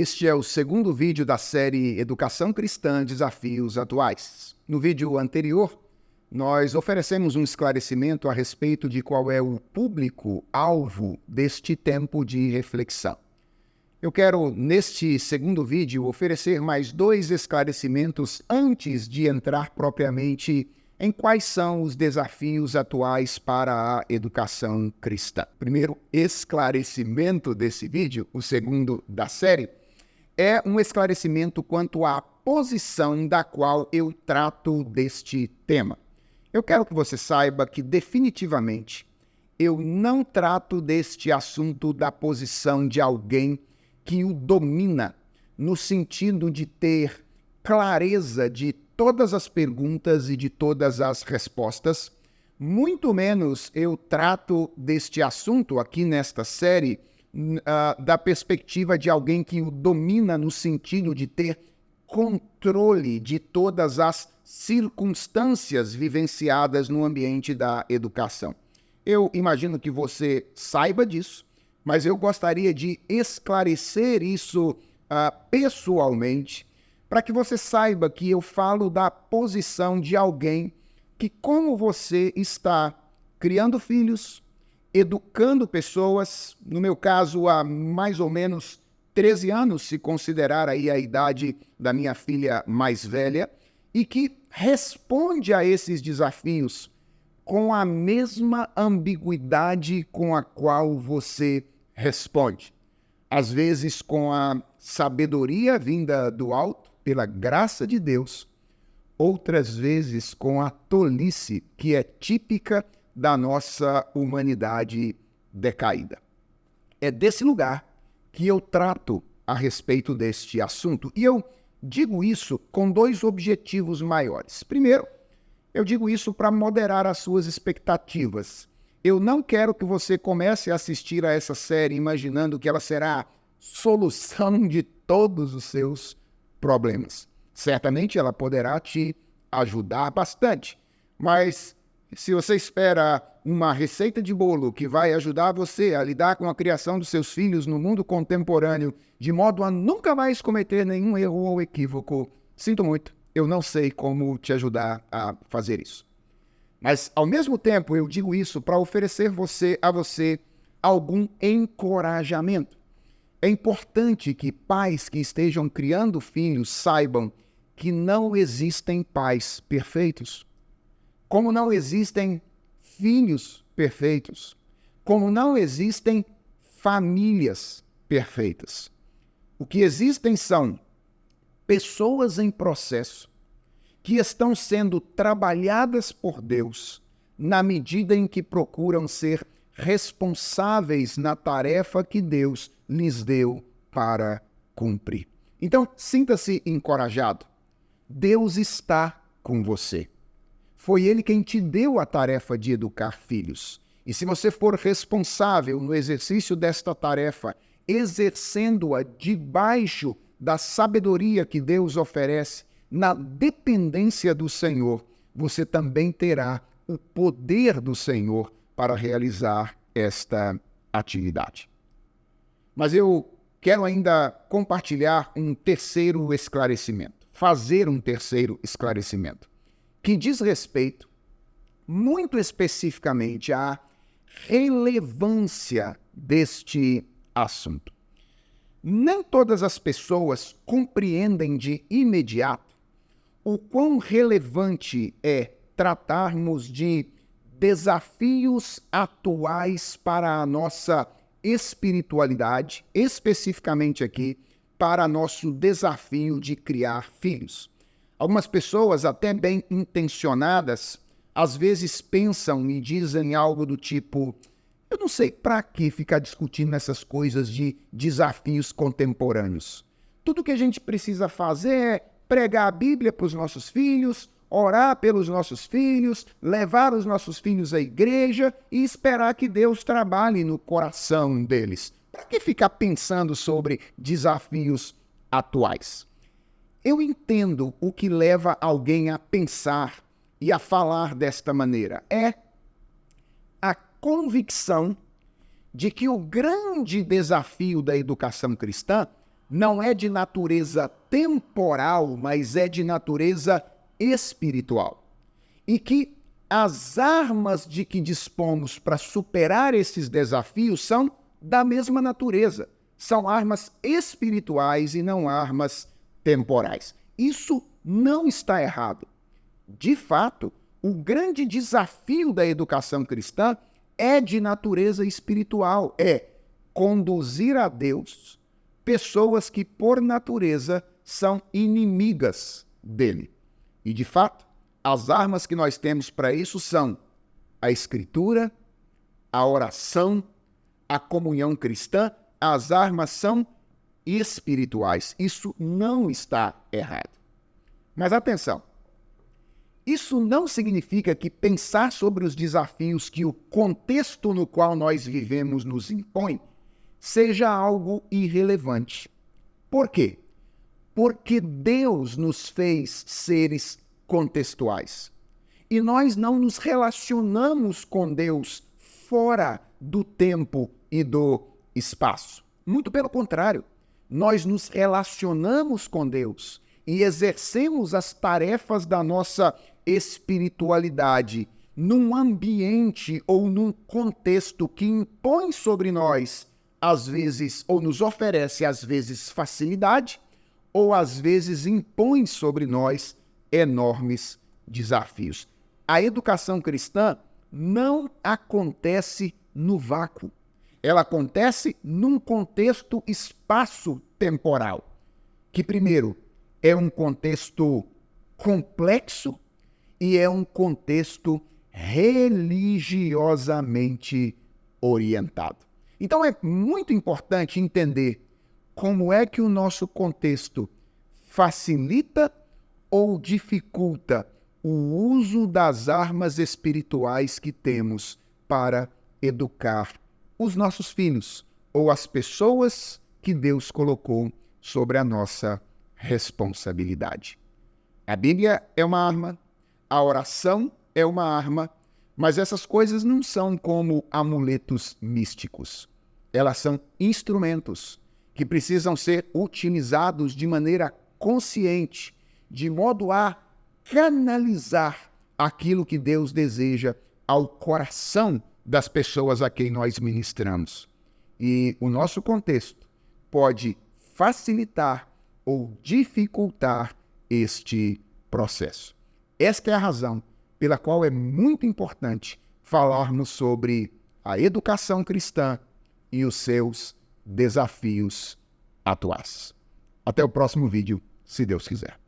Este é o segundo vídeo da série Educação Cristã, Desafios Atuais. No vídeo anterior, nós oferecemos um esclarecimento a respeito de qual é o público-alvo deste tempo de reflexão. Eu quero, neste segundo vídeo, oferecer mais 2 esclarecimentos antes de entrar propriamente em quais são os desafios atuais para a educação cristã. Primeiro esclarecimento desse vídeo, o segundo da série, é um esclarecimento quanto à posição da qual eu trato deste tema. Eu quero que você saiba que, definitivamente, eu não trato deste assunto da posição de alguém que o domina, no sentido de ter clareza de todas as perguntas e de todas as respostas. Muito menos eu trato deste assunto aqui nesta série da perspectiva de alguém que o domina no sentido de ter controle de todas as circunstâncias vivenciadas no ambiente da educação. Eu imagino que você saiba disso, mas eu gostaria de esclarecer isso pessoalmente, para que você saiba que eu falo da posição de alguém que, como você está criando filhos, educando pessoas, no meu caso, há mais ou menos 13 anos, se considerar aí a idade da minha filha mais velha, e que responde a esses desafios com a mesma ambiguidade com a qual você responde. Às vezes com a sabedoria vinda do alto, pela graça de Deus, outras vezes com a tolice que é típica da nossa humanidade decaída. É desse lugar que eu trato a respeito deste assunto. E eu digo isso com 2 objetivos maiores. Primeiro, eu digo isso para moderar as suas expectativas. Eu não quero que você comece a assistir a essa série imaginando que ela será a solução de todos os seus problemas. Certamente ela poderá te ajudar bastante, mas se você espera uma receita de bolo que vai ajudar você a lidar com a criação dos seus filhos no mundo contemporâneo, de modo a nunca mais cometer nenhum erro ou equívoco, sinto muito, eu não sei como te ajudar a fazer isso. Mas, ao mesmo tempo, eu digo isso para oferecer a você algum encorajamento. É importante que pais que estejam criando filhos saibam que não existem pais perfeitos. Como não existem filhos perfeitos, como não existem famílias perfeitas. O que existem são pessoas em processo que estão sendo trabalhadas por Deus na medida em que procuram ser responsáveis na tarefa que Deus lhes deu para cumprir. Então, sinta-se encorajado. Deus está com você. Foi Ele quem te deu a tarefa de educar filhos. E se você for responsável no exercício desta tarefa, exercendo-a debaixo da sabedoria que Deus oferece, na dependência do Senhor, você também terá o poder do Senhor para realizar esta atividade. Mas eu quero ainda compartilhar um terceiro esclarecimento, fazer um terceiro esclarecimento, que diz respeito, muito especificamente, à relevância deste assunto. Nem todas as pessoas compreendem de imediato o quão relevante é tratarmos de desafios atuais para a nossa espiritualidade, especificamente aqui, para nosso desafio de criar filhos. Algumas pessoas, até bem intencionadas, às vezes pensam e dizem algo do tipo: eu não sei para que ficar discutindo essas coisas de desafios contemporâneos. Tudo que a gente precisa fazer é pregar a Bíblia para os nossos filhos, orar pelos nossos filhos, levar os nossos filhos à igreja e esperar que Deus trabalhe no coração deles. Para que ficar pensando sobre desafios atuais? Eu entendo o que leva alguém a pensar e a falar desta maneira. É a convicção de que o grande desafio da educação cristã não é de natureza temporal, mas é de natureza espiritual. E que as armas de que dispomos para superar esses desafios são da mesma natureza. São armas espirituais e não armas temporais. Isso não está errado. De fato, o grande desafio da educação cristã é de natureza espiritual, é conduzir a Deus pessoas que, por natureza, são inimigas dele. E, de fato, as armas que nós temos para isso são a Escritura, a oração, a comunhão cristã. As armas são espirituais. Isso não está errado. Mas atenção, isso não significa que pensar sobre os desafios que o contexto no qual nós vivemos nos impõe seja algo irrelevante. Por quê? Porque Deus nos fez seres contextuais. E nós não nos relacionamos com Deus fora do tempo e do espaço. Muito pelo contrário, nós nos relacionamos com Deus e exercemos as tarefas da nossa espiritualidade num ambiente ou num contexto que impõe sobre nós, às vezes, ou nos oferece, às vezes, facilidade, ou às vezes impõe sobre nós enormes desafios. A educação cristã não acontece no vácuo. Ela acontece num contexto espaço-temporal, que, primeiro, é um contexto complexo e é um contexto religiosamente orientado. Então, é muito importante entender como é que o nosso contexto facilita ou dificulta o uso das armas espirituais que temos para educar os nossos filhos ou as pessoas que Deus colocou sobre a nossa responsabilidade. A Bíblia é uma arma, a oração é uma arma, mas essas coisas não são como amuletos místicos. Elas são instrumentos que precisam ser utilizados de maneira consciente, de modo a canalizar aquilo que Deus deseja ao coração das pessoas a quem nós ministramos. E o nosso contexto pode facilitar ou dificultar este processo. Esta é a razão pela qual é muito importante falarmos sobre a educação cristã e os seus desafios atuais. Até o próximo vídeo, se Deus quiser.